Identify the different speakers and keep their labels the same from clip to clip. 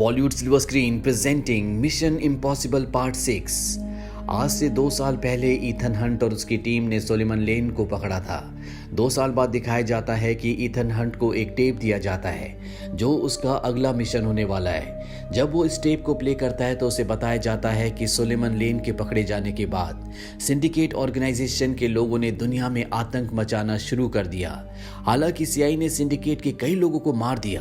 Speaker 1: Bollywood silver screen presenting mission impossible part 6। आज से 2 साल पहले ईथन हंट और उसकी टीम ने सोलेमन लेन को पकड़ा था। 2 साल बाद दिखाया जाता है कि ईथन हंट को एक टेप दिया जाता है जो उसका अगला मिशन होने वाला है। जब वो इस टेप को प्ले करता है तो उसे बताया जाता है कि सोलेमन लेन के पकड़े जाने के बाद सिंडिकेट ऑर्गेनाइजेशन के लोगों ने दुनिया में आतंक मचाना शुरू कर दिया। हालांकि सीआईए ने सिंडिकेट के कई लोगों को मार दिया,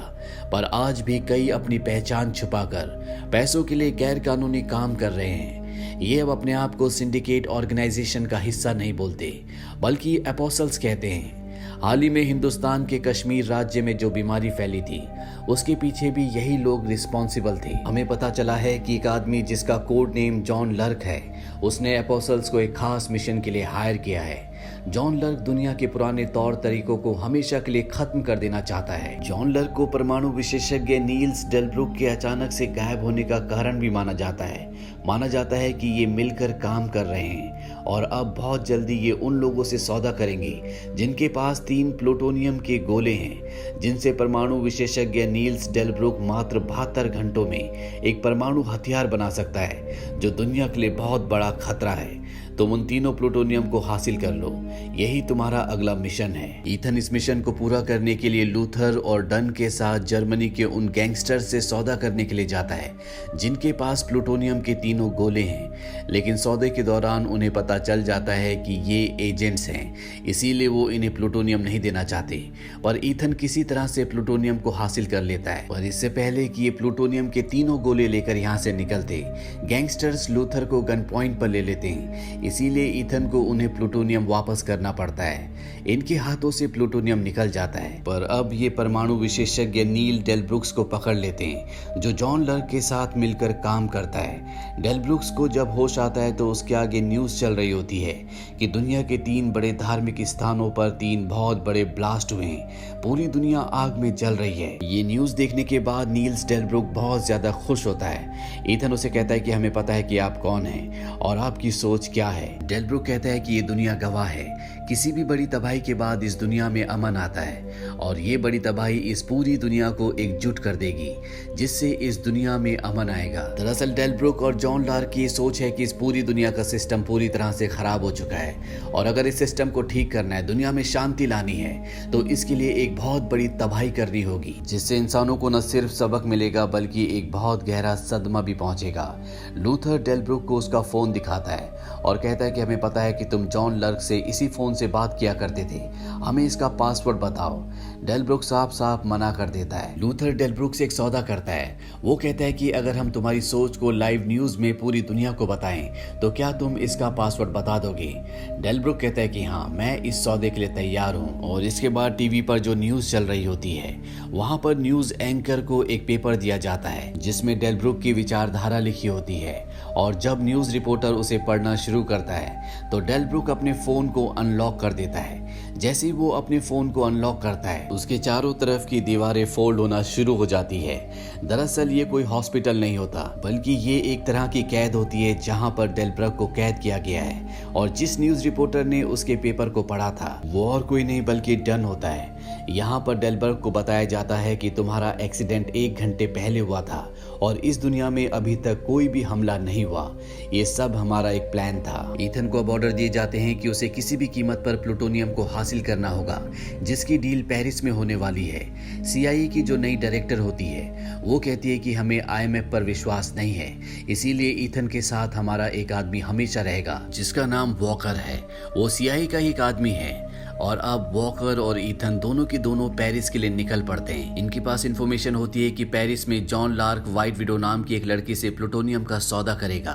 Speaker 1: पर आज भी कई अपनी पहचान छुपाकर पैसों के लिए गैर कानूनी काम कर रहे हैं। ये अब अपने आप को सिंडिकेट ऑर्गेनाइजेशन का हिस्सा नहीं बोलते, बल्कि एपोस्टल्स कहते हैं। हाल ही में हिंदुस्तान के कश्मीर राज्य में जो बीमारी फैली थी, उसके पीछे भी यही लोग रिस्पॉन्सिबल थे। हमें पता चला है कि एक आदमी जिसका कोड नेम जॉन लर्क है, उसने एपोस्टल्स को एक खास मिशन के लिए हायर किया है। जॉन लर्क दुनिया के पुराने तौर तरीकों को हमेशा के लिए खत्म कर देना चाहता है। जॉन लर्क को परमाणु विशेषज्ञ नील्स डेलब्रुक के अचानक से गायब होने का कारण भी माना जाता है। माना जाता है कि ये मिलकर काम कर रहे हैं और अब बहुत जल्दी ये उन लोगों से सौदा करेंगे जिनके पास 3 प्लूटोनियम के गोले हैं, जिनसे परमाणु विशेषज्ञ नील्स डेलब्रुक मात्र 72 घंटों में एक परमाणु हथियार बना सकता है, जो दुनिया के लिए बहुत बड़ा खतरा है। तुम उन तीनों प्लूटोनियम को हासिल कर लो, यही तुम्हारा अगला मिशन है। ईथन इस मिशन को पूरा करने के लिए लूथर और डन के साथ जर्मनी के उन गैंगस्टर से सौदा करने के लिए जाता है जिनके पास प्लूटोनियम के 3 गोले हैं। लेकिन सौदे के दौरान उन्हें पता चल जाता है कि ये एजेंट्स हैं, इसीलिए वो इन्हें प्लूटोनियम नहीं देना चाहते। पर ईथन किसी तरह से प्लूटोनियम को हासिल कर लेता है। पर इससे पहले कि ये प्लूटोनियम के 3 गोले लेकर यहाँ से निकलते, गैंगस्टर्स लूथर को गन पॉइंट पर ले लेते हैं। इसीलिए ईथन को उन्हें प्लूटोनियम वापस करना पड़ता है। इनके हाथों से प्लूटोनियम निकल जाता है, पर अब ये परमाणु विशेषज्ञ नील डेलब्रुक्स को पकड़ लेते हैं, जो जॉन लर्क के साथ मिलकर काम करता है। डेलब्रुक्स को जब होश आता है तो उसके आगे न्यूज चल रही होती है कि दुनिया के 3 बड़े धार्मिक स्थानों पर 3 बहुत बड़े ब्लास्ट हुए हैं। पूरी दुनिया आग में जल रही है। ये न्यूज देखने के बाद नील्स डेलब्रुक बहुत ज्यादा खुश होता है। ईथन उसे कहता है कि हमें पता है कि आप कौन हैं और आपकी सोच क्या है। डेलब्रुक कहता है कि ये दुनिया गवाह है, किसी भी बड़ी तबाही के बाद इस दुनिया में अमन आता है और ये बड़ी तबाही इस पूरी दुनिया को एकजुट कर देगी, जिससे इस दुनिया में अमन आएगा। दरअसल डेलब्रुक और जॉन लार्क की सोच है कि इस पूरी दुनिया का सिस्टम पूरी तरह से खराब हो चुका है और अगर इस सिस्टम को ठीक करना है, दुनिया में शांति लानी है, तो इसके लिए एक बहुत बड़ी तबाही करनी होगी, जिससे इंसानों को न सिर्फ सबक मिलेगा बल्कि एक बहुत गहरा सदमा भी पहुंचेगा। लूथर डेलब्रुक को उसका फोन दिखाता है और कहता है कि हमें पता है कि तुम जॉन लर्क से इसी फोन से बात किया करते थे, हमें इसका पासवर्ड बताओ। डेलब्रुक साफ साफ मना कर देता है। लूथर डेलब्रुक से एक सौदा करता है। वो कहता है कि अगर हम तुम्हारी सोच को लाइव न्यूज में पूरी दुनिया को बताएं तो क्या तुम इसका पासवर्ड बता दोगे। डेलब्रुक कहता है कि हाँ, मैं इस सौदे के लिए तैयार हूँ। और इसके बाद टीवी पर जो न्यूज चल रही होती है, वहां पर न्यूज एंकर को एक पेपर दिया जाता है जिसमें डेलब्रुक की विचारधारा लिखी होती है। और जब न्यूज रिपोर्टर उसे पढ़ना शुरू करता है तो डेलब्रुक अपने फोन को अनलॉक कर देता है। जैसे ही वो अपने फोन को अनलॉक करता है, उसके चारों तरफ की दीवारें फोल्ड होना शुरू हो जाती है। दरअसल ये कोई हॉस्पिटल नहीं होता, बल्कि ये एक तरह की कैद होती है जहां पर डेलब्रुक को कैद किया गया है। और जिस न्यूज रिपोर्टर ने उसके पेपर को पढ़ा था, वो और कोई नहीं बल्कि डन होता है। यहाँ पर डेलब्रुक को बताया जाता है कि तुम्हारा एक्सीडेंट 1 घंटे पहले हुआ था और इस दुनिया में अभी तक कोई भी हमला नहीं हुआ। ये सब हमारा एक प्लान था। ईथन को अब ऑर्डर दिए जाते हैं कि उसे किसी भी कीमत पर प्लूटोनियम को हासिल करना होगा, जिसकी डील पेरिस में होने वाली है। सीआईए की जो नई डायरेक्टर होती है, वो कहती है कि हमें आईएमएफ पर विश्वास नहीं है, इसीलिए ईथन के साथ हमारा एक आदमी हमेशा रहेगा जिसका नाम वॉकर है। वो सीआईए का ही एक आदमी है। और अब वॉकर और ईथन दोनों के दोनों पेरिस के लिए निकल पड़ते हैं। इनके पास इंफॉर्मेशन होती है कि पेरिस में जॉन लार्क व्हाइट विडो नाम की एक लड़की से प्लूटोनियम का सौदा करेगा।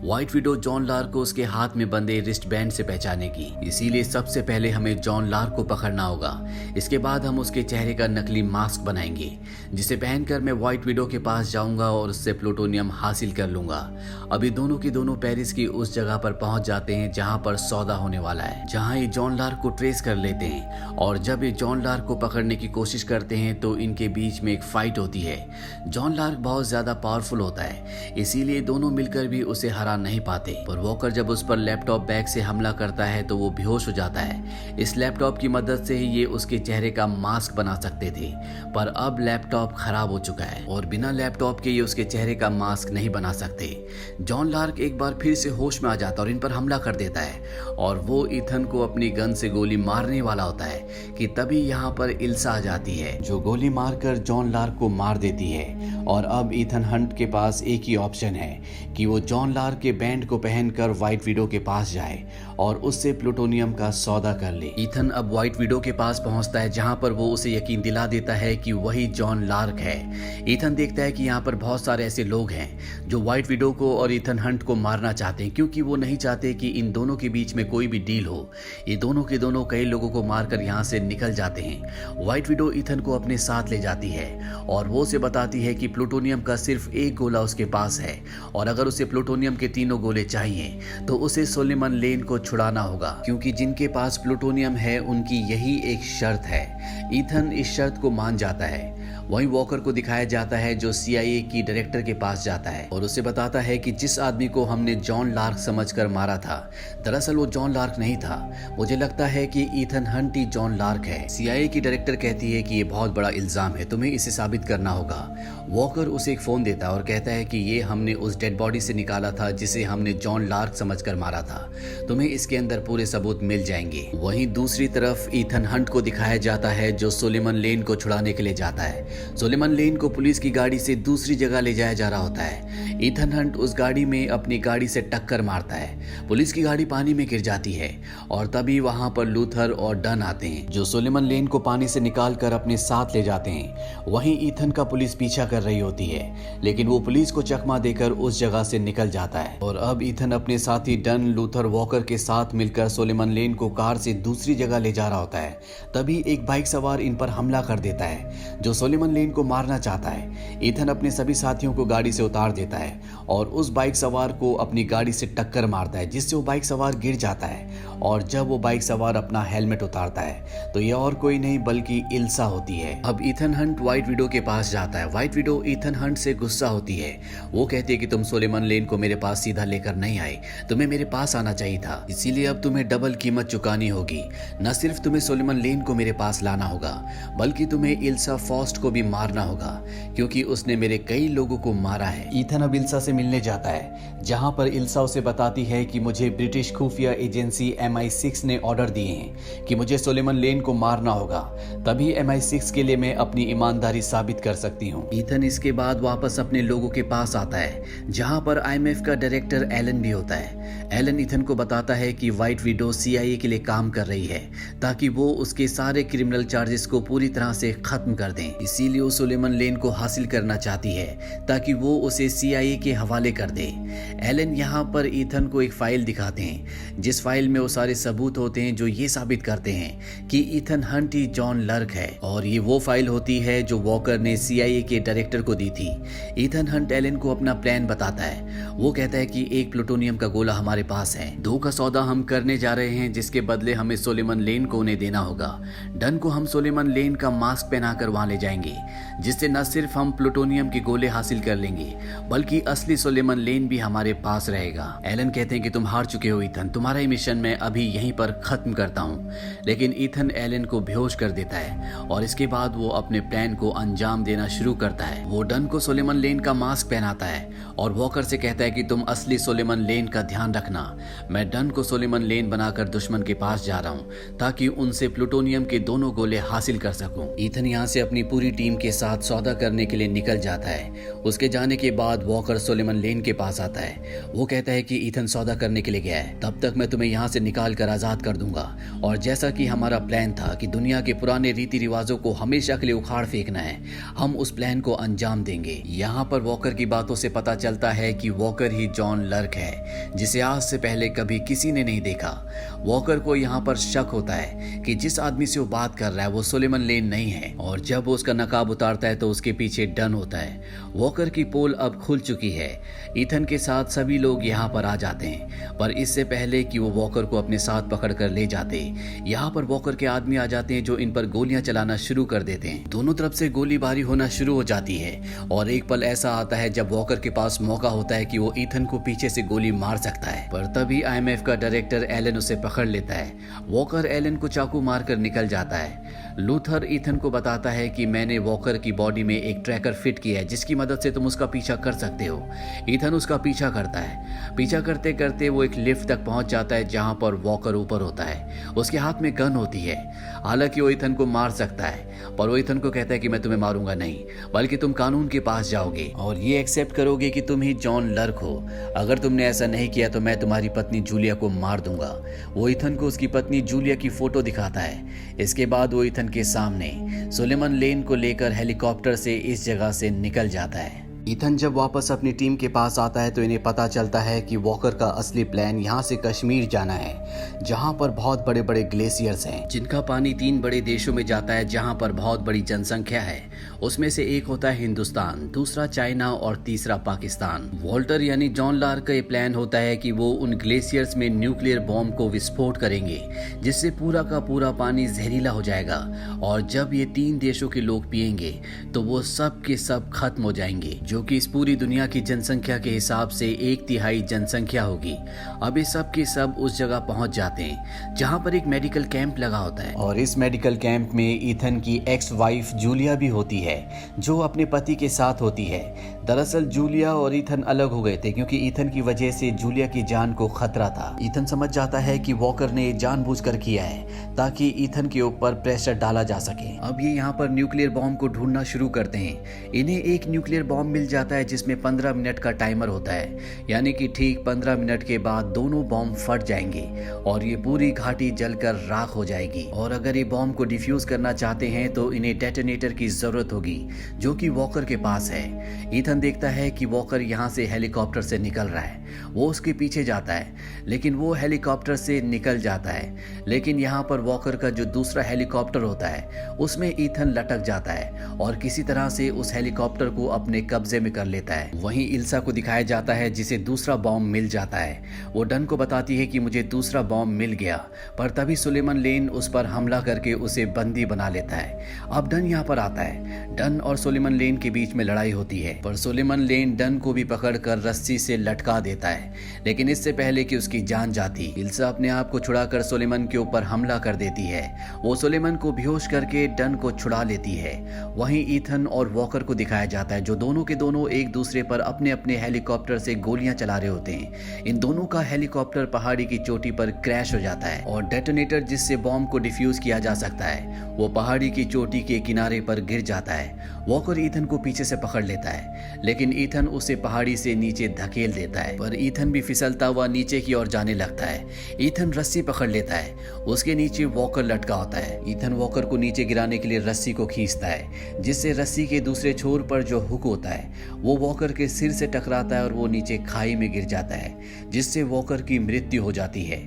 Speaker 1: व्हाइट विडो जॉन लार्क को उसके हाथ में बंधे रिस्ट बैंड से पहचानेगी, इसीलिए सबसे पहले हमें जॉन लार्क को पकड़ना होगा। इसके बाद हम उसके चेहरे का नकली मास्क बनाएंगे, जिसे पहनकर मैं व्हाइट विडो के पास जाऊंगा और उससे प्लूटोनियम हासिल कर लूंगा। अभी दोनों के दोनों पेरिस की उस जगह पर पहुंच जाते हैं जहां पर सौदा होने वाला है, जहां ये जॉन लार्क को ट्रेस कर लेते हैं और जब ये जॉन लार्क को पकड़ने की कोशिश करते हैं तो इनके बीच में एक फाइट होती है। जॉन लार्क बहुत ज्यादा पावरफुल होता है, इसीलिए दोनों मिलकर भी उसे हरा नहीं पाते। पर वॉकर जब उस पर लैपटॉप बैग से हमला करता है तो वो बेहोश हो जाता है। इस लैपटॉप की मदद से ही ये उसके चेहरे का मास्क बना सकते थे, पर अब लैपटॉप खराब हो चुका है और बिना लैपटॉप के ये उसके चेहरे का मास्क नहीं बना सकते। जॉन लार्क एक बार फिर से होश में आ जाता है और इन पर हमला कर देता है और वो ईथन को अपनी गन से गोली मारने वाला होता है कि तभी यहाँ पर इल्सा आ जाती है, जो गोली मारकर जॉन लार्क को मार देती है। और अब ईथन हंट के पास एक ही ऑप्शन है कि वो जॉन लार्क के बैंड को पहनकर व्हाइट विडो के पास जाए और उससे प्लूटोनियम का सौदा कर ले। ईथन अब व्हाइट विडो के पास पहुंचता है, जहां पर वो उसे यकीन दिला देता है कि वही जॉन लार्क है। ईथन देखता है कि यहाँ पर बहुत सारे ऐसे लोग हैं जो व्हाइट विडो को और ईथन हंट को मारना चाहते हैं, क्योंकि वो नहीं चाहते कि इन दोनों के बीच में कोई भी डील हो। ये दोनों के दोनों कई लोगों को मारकर यहाँ से निकल जाते हैं। व्हाइट विडो ईथन को अपने साथ ले जाती है और वो उसे बताती है कि प्लूटोनियम का सिर्फ एक गोला उसके पास है और अगर उसे प्लूटोनियम के तीनों गोले चाहिए तो उसे सोलेमन लेन को छुड़ाना होगा, क्योंकि जिनके पास प्लूटोनियम है उनकी यही एक शर्त है। ईथन इस शर्त को मान जाता है। वहीं वॉकर को दिखाया जाता है जो CIA की डायरेक्टर के पास जाता है और उसे बताता है कि जिस आदमी को हमने जॉन लार्क समझकर मारा था, दरअसल वो जॉन लार्क नहीं था। मुझे लगता है कि ईथन हंट ही जॉन लार्क है। CIA की डायरेक्टर कहती है कि ये बहुत बड़ा इल्जाम है, तुम्हें इसे साबित करना होगा। वॉकर उसे एक फोन देता है और कहता है कि ये हमने उस डेड बॉडी से निकाला था जिसे हमने जॉन लार्क समझकर मारा था, तुम्हें इसके अंदर पूरे सबूत मिल जाएंगे। वहीं दूसरी तरफ ईथन हंट को दिखाया जाता है जो सोलेमन लेन को छुड़ाने के लिए जाता है। सोलेमन लेन को पुलिस की गाड़ी से दूसरी जगह ले जाया जा रहा होता है। ईथन हंट उस गाड़ी में अपनी गाड़ी से टक्कर मारता है। पुलिस की गाड़ी पानी में गिर जाती है और तभी वहां पर लूथर और डन आते हैं जो सोलेमन लेन को पानी से निकालकर अपने साथ ले जाते हैं। वहीं ईथन का पुलिस पीछा कर रही होती है, लेकिन वो पुलिस को चकमा देकर उस जगह से निकल जाता है और अब ईथन अपने साथी डन, लूथर, वॉकर के साथ मिलकर सोलेमन लेन को कार से दूसरी जगह ले जा रहा होता है। तभी एक बाइक सवार इन पर हमला कर देता है जो सोलेमन लेन को मारना चाहता है। ईथन अपने सभी साथियों को गाड़ी से उतार देता है और उस बाइक सवार को अपनी गाड़ी से टक्कर मारता है, जिससे वो बाइक सवार गिर जाता है। और जब वो बाइक सवार अपना हेलमेट उतारता है तो ये और कोई नहीं बल्कि इल्सा होती है। अब ईथन हंट व्हाइट विडो के पास जाता है। व्हाइट विडो ईथन हंट से गुस्सा होती है। वो कहती है कि तुम सोलेमन लेन को मेरे पास सीधा लेकर नहीं आए, तुम्हें मेरे पास आना चाहिए था, इसीलिए अब तुम्हें डबल कीमत चुकानी होगी। न सिर्फ तुम्हें सोलेमन लेन को मेरे पास लाना होगा बल्कि तुम्हें इल्सा फॉस्ट को भी मारना होगा, क्योंकि उसने मेरे कई लोगों को मारा है। ईथन अब इल्सा से मिलने जाता है, जहां पर इल्सा उसे बताती है कि मुझे ब्रिटिश खुफिया एजेंसी MI6 ने ऑर्डर दिए हैं कि मुझे सोलेमन लेन को मारना होगा, तभी MI6 के लिए मैं अपनी ईमानदारी साबित कर सकती हूँ। ईथन इसके बाद वापस अपने लोगों के पास आता है, जहां पर IMF का डायरेक्टर एलन भी होता है। एलन ईथन को बताता है कि व्हाइट विडो CIA के लिए काम कर रही है ताकि वो उसके सारे क्रिमिनल चार्जेस को पूरी तरह से खत्म कर दें। इसीलिए वो सोलेमन लेन को हासिल करना चाहती है ताकि वो उसे CIA के हवाले कर दे। एलन यहाँ पर ईथन को एक फाइल दिखाते हैं, जिस फाइल में वो सारे सबूत होते हैं जो ये साबित करते हैं कि ईथन हंट ही जॉन लार्क है। और ये वो फाइल होती है जो वॉकर ने CIA के डायरेक्टर को दी थी। ईथन हंट एलन को अपना प्लान बताता है। वो कहता है कि एक प्लूटोनियम का गोला हमारे पास है, 2 का सौदा हम करने जा रहे हैं, जिसके बदले हमें सोलेमन लेन को उन्हें देना होगा। डन को हम सोलेमन लेन का मास्क पहनाकर वहां ले जाएंगे, जिससे न सिर्फ हम प्लूटोनियम के गोले हासिल कर लेंगे बल्कि असली सोलेमन लेन भी हमारे पास रहेगा। एलन कहते हैं कि तुम हार चुके हो ईथन, तुम्हारा ही मिशन मैं अभी यहीं पर खत्म करता हूँ। लेकिन ईथन एलन को बेहोश कर देता है और इसके बाद वो अपने प्लान को अंजाम देना शुरू करता है। वो डन को सोलेमन लेन का मास्क पहनाता है और वॉकर से कहता है कि तुम असली सोलेमन लेन का ध्यान रखना। मैं डन को सोलेमन लेन बनाकर दुश्मन के पास जा रहा हूँ ताकि उनसे प्लूटोनियम के दोनों गोले हासिल कर सकूं। ईथन यहाँ से अपनी पूरी टीम के साथ सौदा करने के लिए निकल जाता है। उसके जाने के बाद वॉकर सोलेमन लेन के पास आता है। वो कहता है कि ईथन सौदा करने के लिए गया है, तब तक मैं तुम्हें यहाँ से निकाल कर आजाद कर दूंगा। और जैसा कि हमारा प्लान था कि दुनिया के पुराने रीति रिवाजों को हमेशा के लिए उखाड़ फेंकना है, हम उस प्लान को अंजाम देंगे। यहाँ पर वॉकर की बातों से पता चलता है कि वॉकर ही जॉन लार्क है, जिसे आज से पहले कभी किसी ने नहीं देखा। वॉकर को यहाँ पर शक होता है कि जिस आदमी से वो बात कर रहा है वो सोलेमन लेन नहीं है, और जब वो उसका नकाब उतारता है तो उसके पीछे डन होता है। वॉकर की पोल अब खुल चुकी है। ईथन के साथ सभी लोग यहाँ पर आ जाते हैं, पर इससे पहले कि वो वॉकर को अपने साथ पकड़ कर ले जाते, यहाँ पर वॉकर के आदमी आ जाते हैं जो इन पर गोलियां चलाना शुरू कर देते हैं। दोनों तरफ से गोलीबारी होना शुरू हो जाती है और एक पल ऐसा आता है जब वॉकर के पास मौका होता है कि वो ईथन को पीछे से गोली मार सकता है, पर तभी IMF का डायरेक्टर एलन उसे पकड़ लेता है। वॉकर एलन को चाकू मारकर निकल जाता है। लूथर ईथन को बताता है कि मैंने वॉकर की बॉडी में एक ट्रैकर फिट किया है जिसकी मदद से तुम उसका पीछा कर सकते हो। ईथन उसका पीछा करता है। पीछा करते करते वो एक लिफ्ट तक पहुंच जाता है जहां पर वॉकर ऊपर होता है। उसके हाथ में गन होती है। हालांकि वो ईथन को मार सकता है, पर वो ईथन को कहता है कि मैं तुम्हें मारूंगा नहीं, बल्कि तुम कानून के पास जाओगे और ये एक्सेप्ट करोगे कि तुम ही जॉन लर्क हो। अगर तुमने ऐसा नहीं किया तो मैं तुम्हारी पत्नी जूलिया को मार दूंगा। वो ईथन को उसकी पत्नी जूलिया की फोटो दिखाता है। इसके बाद वो ईथन के सामने सोलेमन लेन को लेकर हेलीकॉप्टर से इस जगह से निकल जाता है। ईथन जब वापस अपनी टीम के पास आता है तो इन्हें पता चलता है कि वॉकर का असली प्लान यहाँ से कश्मीर जाना है, जहाँ पर बहुत बड़े बड़े ग्लेशियर्स हैं जिनका पानी 3 बड़े देशों में जाता है जहाँ पर बहुत बड़ी जनसंख्या है। उसमें से एक होता है हिंदुस्तान, दूसरा चाइना और तीसरा पाकिस्तान। वॉल्टर यानी जॉन लार्क का ये प्लान होता है कि वो उन ग्लेशियर्स में न्यूक्लियर बॉम्ब को विस्फोट करेंगे जिससे पूरा का पूरा पानी जहरीला हो जाएगा और जब ये 3 देशों के लोग पिएंगे तो वो सब के सब खत्म हो जाएंगे, जो कि इस पूरी दुनिया की जनसंख्या के हिसाब से 1/3 जनसंख्या होगी। अब ये सब के सब उस जगह पहुंच जाते हैं जहां पर एक मेडिकल कैंप लगा होता है और इस मेडिकल कैंप में ईथन की एक्स वाइफ जूलिया भी होती है जो अपने पति के साथ होती है। दरअसल जूलिया और ईथन अलग हो गए थे क्योंकि ईथन की वजह से जूलिया की जान को खतरा था। ईथन समझ जाता है कि वॉकर ने जानबूझकर किया है ताकि ईथन के ऊपर प्रेशर डाला जा सके। अब ये यहाँ पर न्यूक्लियर बॉम्ब को ढूंढना शुरू करते हैं। इन्हें एक न्यूक्लियर बॉम्ब मिल जाता है जिसमें 15 मिनट का टाइमर होता है, यानी कि ठीक 15 मिनट के बाद दोनों बॉम्ब फट जाएंगे और ये पूरी घाटी जलकर राख हो जाएगी। और अगर ये बॉम्ब को डिफ्यूज करना चाहते हैं तो इन्हें डेटोनेटर की जरूरत होगी जो कि वॉकर के पास है। ईथन देखता है कि वॉकर यहाँ से हेलीकॉप्टर से निकल रहा है। वो उसके पीछे जाता है लेकिन वो हेलीकॉप्टर से निकल जाता है, लेकिन यहाँ पर वॉकर का जो दूसरा हेलीकॉप्टर होता है उसमें ईथन लटक जाता है और किसी तरह से उस हेलीकॉप्टर को अपने कब्जे में कर लेता है। वहीं इल्सा को दिखाया जाता है जिसे दूसरा बॉम्ब मिल जाता है। वो डन को बताती है कि मुझे दूसरा बॉम्ब मिल गया, पर तभी सुलेमान लेन उस पर हमला करके उसे बंदी बना लेता है। अब डन यहाँ पर आता है। डन और सुलेमान लेन के बीच में लड़ाई होती है, पर सुलेमान लेन डन को भी पकड़कर रस्सी से लटका देता है, लेकिन इससे पहले कि उसकी जान जाती, इल्सा अपने आप को छुड़ाकर सुलेमान के ऊपर हमला कर देती है। वो सुलेमान को बेहोश करके डन को छुड़ा लेती है। वहीं ईथन और वॉकर को दिखाया जाता है जो दोनों के दोनों एक दूसरे पर अपने अपने हेलीकॉप्टर से गोलियां चला रहे होते हैं। इन दोनों का हेलीकॉप्टर पहाड़ी की चोटी पर क्रैश हो जाता है और डेटोनेटर जिससे बॉम्ब को डिफ्यूज किया जा सकता है वो पहाड़ी की चोटी के किनारे पर गिर जाता है। वॉकर ईथन को पीछे से पकड़ लेता है, लेकिन ईथन उसे पहाड़ी से नीचे धकेल देता है, पर ईथन भी फिसलता हुआ नीचे की ओर जाने लगता है। ईथन रस्सी पकड़ लेता है, उसके नीचे वॉकर लटका होता है। ईथन वॉकर को नीचे गिराने के लिए रस्सी को खींचता है, जिससे रस्सी के दूसरे छोर पर जो हुक होता है वो वॉकर के सिर से टकराता है और वो नीचे खाई में गिर जाता है, जिससे वॉकर की मृत्यु हो जाती है।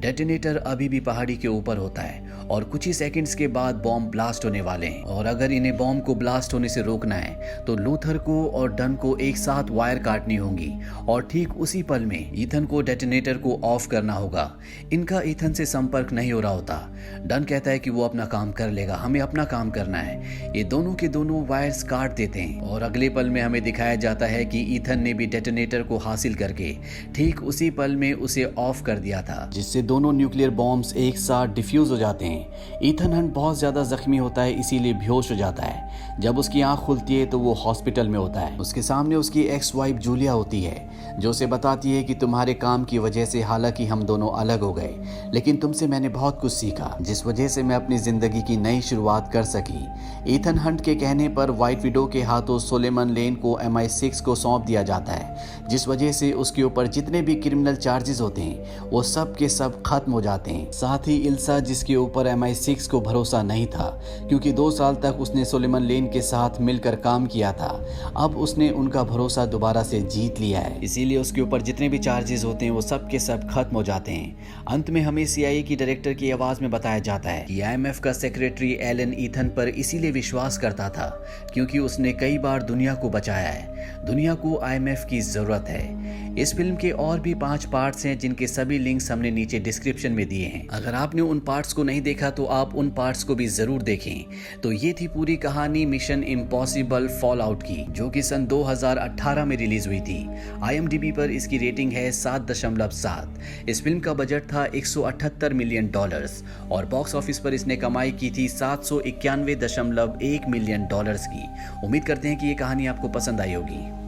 Speaker 1: डेटोनेटर अभी भी पहाड़ी के ऊपर होता है और कुछ ही सेकंड्स के बाद बॉम्ब ब्लास्ट होने वाले हैं और अगर इन्हें बॉम्ब को ब्लास्ट होने से रोकना है तो लूथर को और डन को एक साथ वायर काटनी होंगी और ठीक उसी पल में ईथन को डेटोनेटर को ऑफ करना होगा। इनका ईथन से संपर्क नहीं हो रहा होता। डन कहता है कि वो अपना काम कर लेगा, हमें अपना काम करना है। ये दोनों के दोनों वायर्स काट देते हैं और अगले पल में हमें दिखाया जाता है कि ईथन ने भी डेटोनेटर को हासिल करके ठीक उसी पल में उसे ऑफ कर दिया था, जिससे दोनों न्यूक्लियर बॉम्ब्स एक साथ डिफ्यूज हो जाते हैं। ईथन हंट बहुत ज्यादा जख्मी होता है, इसीलिए बेहोश हो जाता है। जब उसकी आंख खुलती है तो वो हॉस्पिटल में होता है। उसके सामने उसकी एक्स वाइफ जूलिया होती है जो उसे बताती है कि तुम्हारे काम की वजह से हालांकि हम दोनों अलग हो गए, लेकिन तुमसे मैंने बहुत कुछ सीखा जिस वजह से मैं अपनी जिंदगी की नई शुरुआत कर सकी। ईथन हंट के कहने पर व्हाइट विडो के हाथों सुलेमान लेन को MI6 को सौंप दिया जाता है, जिस वजह से उसके ऊपर जितने भी क्रिमिनल चार्जेस होते हैं वो सब के सब खत्म हो जाते हैं। साथ ही इल्सा जिसके ऊपर पर MI6 को भरोसा नहीं था, क्योंकि 2 साल तक उसने सोलेमन लेन के साथ मिलकर काम किया था। अब उसने उनका भरोसा दोबारा से जीत लिया है, इसीलिए उसके ऊपर जितने भी चार्जेस होते हैं वो सब के सब खत्म हो जाते हैं। अंत में हमें CIA की डायरेक्टर की आवाज में बताया जाता है कि IMF का सेक्रेटरी एलन ईथन पर इसीलिए विश्वास करता था क्योंकि उसने कई बार दुनिया को बचाया है। दुनिया को IMF की जरूरत है। इस फिल्म के और भी 5 पार्ट्स हैं जिनके सभी लिंक्स हमने नीचे डिस्क्रिप्शन में दिए हैं। अगर आपने उन पार्ट्स को नहीं देखा तो आप उन पार्ट्स को भी जरूर देखें। तो ये थी पूरी कहानी मिशन इम्पॉसिबल फॉल आउट की, जो कि सन 2018 में रिलीज हुई थी। IMDb पर इसकी रेटिंग है 7.7। इस फिल्म का बजट था $178 मिलियन और बॉक्स ऑफिस पर इसने कमाई की थी $791.1 मिलियन की। उम्मीद करते हैं कि ये कहानी आपको पसंद आई होगी।